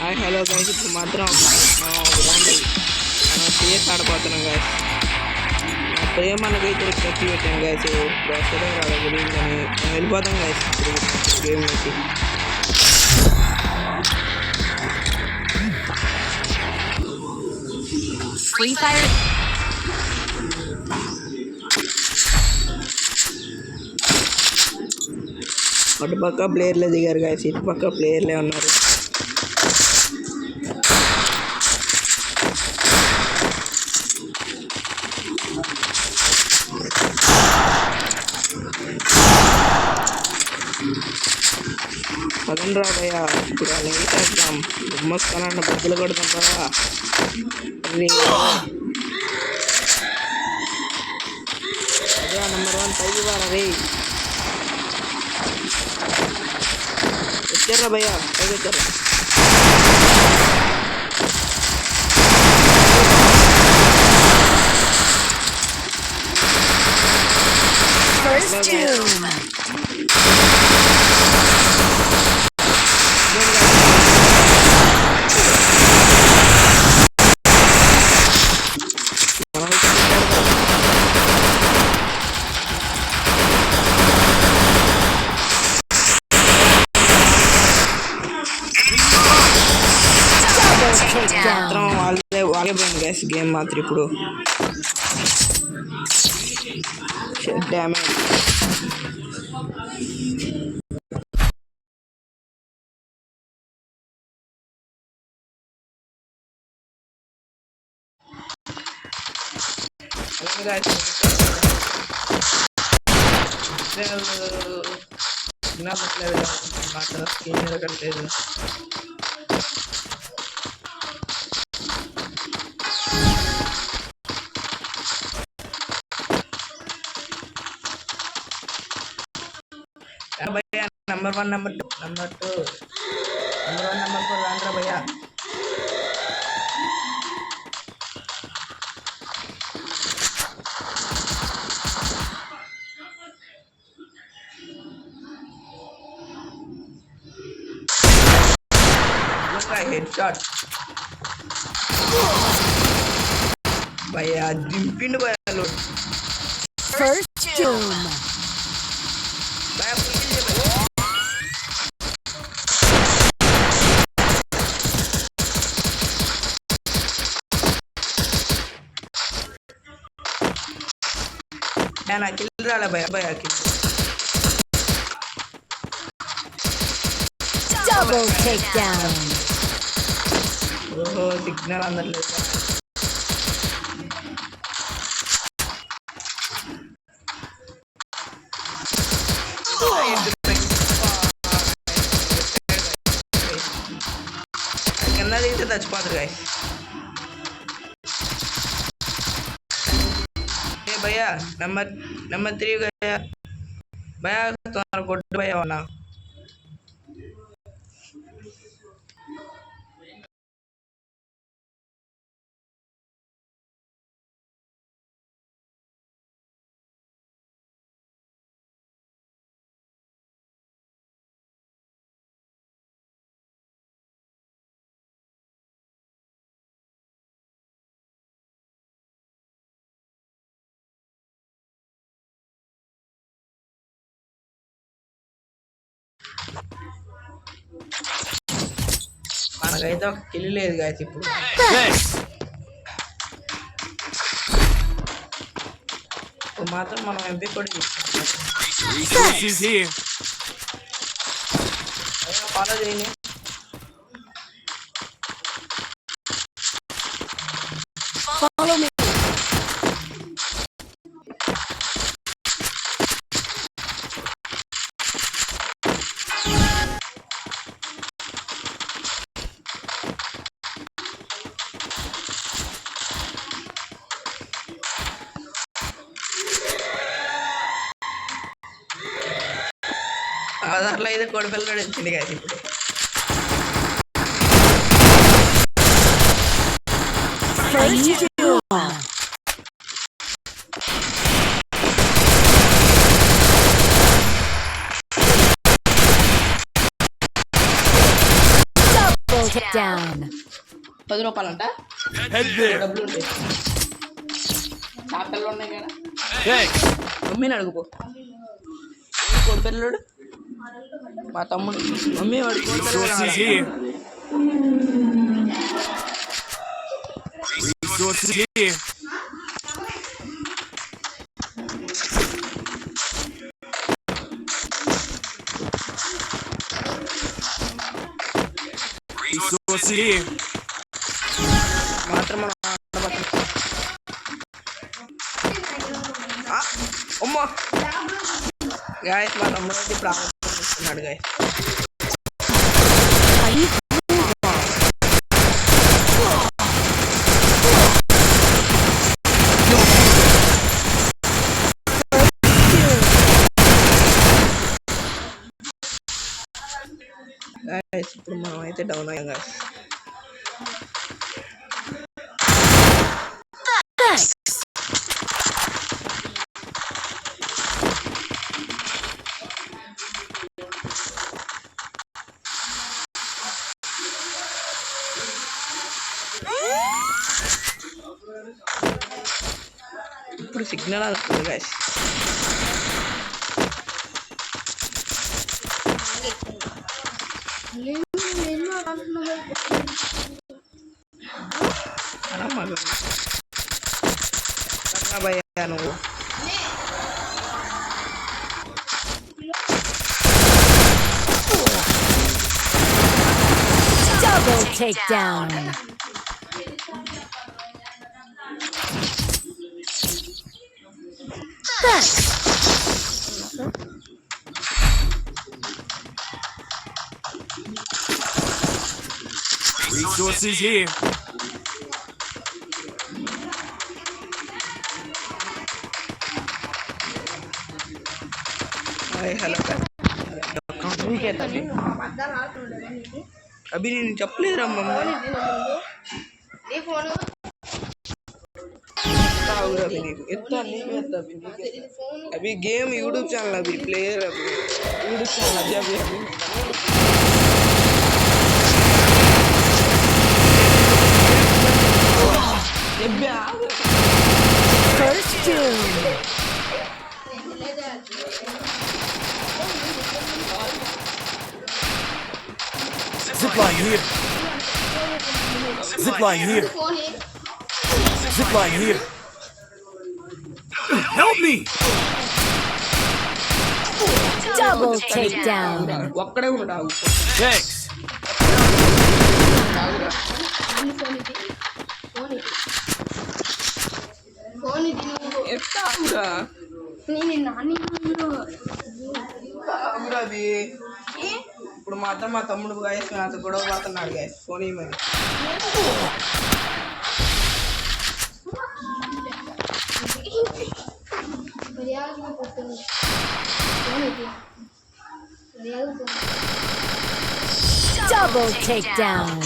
Hi hello guys, ఇప్పుడు మాత్రం PS ఆడిపోతున్నాం guys. నా ప్రేమ మనకైతే ఖర్చు పెట్టాను గైస్. ఇప్పుడు వస్తుందో రాదో తెలియదు కానీ మనం వెళ్ళిపోతాం గైస్ ఇప్పుడు గేమ్ నుంచి. Free Fire. అటుపక్క ప్లేయర్లే దిగారు గైస్, ఇటుపక్క ప్లేయర్లే ఉన్నారు. పదండి రా భయ్య, ఇప్పుడు అలాగే చేద్దాం. గుమ్మస్తానన్న బద్దలు కొడతాం కదా. అదే నెంబర్ 1 పైకి వారా రే. వచ్చారా భయ్య, పైకి వచ్చారా? First doom. మాత్రం వాళ్ళే పోయింది గైస్ గేమ్ మాత్రం. ఇప్పుడు డ్యామేజ్ కట్టలేదు. నెంబర్ 1 నెంబర్ 2 నెంబర్ 1 నెంబర్ 4 రాండ్రా భయ్యా. హెడ్ షాట్ భయ్యా, దింపిండు భయ్యా. First doom. నా కిల్ రాలే భయ్యా కిల్. Double takedown. ఓహో, సిగ్నల్ అందట్లేదు. కింద తీస్తే చచ్చిపోతారు గాయ. భయ్యా నెంబర్ 3 భయ్యా. భయ్యా తొందర కొట్టు భయ్యా. ఉన్నా మనకైతే ఒక కిల్ లేదు గాయస్. ఇప్పుడు మాత్రం మనం ఎంపీ కూడా ఫాలో చేయండి. Follow me. అట్లా అయితే కోడిపిల్లడు వచ్చింది కదా ఇప్పుడు. takedown. 10 రూపాయలంట Head there. డబ్బులు ఉంటాయి చేపల్లో ఉన్నాయి కదా Thanks. మమ్మీని అడుగుపో కోడి పిల్లడు మా తమ్ముడు మమ్మీ వాడు కోడి Resources పిల్లడు here. Resources here. Resources here. మాత్రం మనం ఆడబట్టం. అమ్మా గాయస్ మా తమ్ముడు అయితే ఇప్పుడు ఆడుతున్నాడు గాయస్ గాయస్ ఇప్పుడు మనం అయితే డౌన్ అయ్యాం గాయస్ ఇప్పుడు సిగ్నల్ వస్తుంది గాయస్ భయ్యా నువ్వు Double takedown. Resources here. Hi hello Abhi నేను చెప్పలేదురా మమ్మల్ని అభి నీకు ఎత్తా నీకు ఎత్తా అభి నీకు అభి game YouTube channel Abhi player Abhi YouTube channel Abhi Abhi Abhi First doom. Zipline here. Zipline here. Zipline here. Help me! Double takedown. ఒక్కడే ఉన్నాడు Thanks. ఎత్తా ఆగురా ఆగురా అది ఇప్పుడు మాత్రం మా తమ్ముడు గాయస్ నాతో గొడవ పడుతున్నాడు గాయస్ ఫోన్ ఇవ్వమని Double takedown.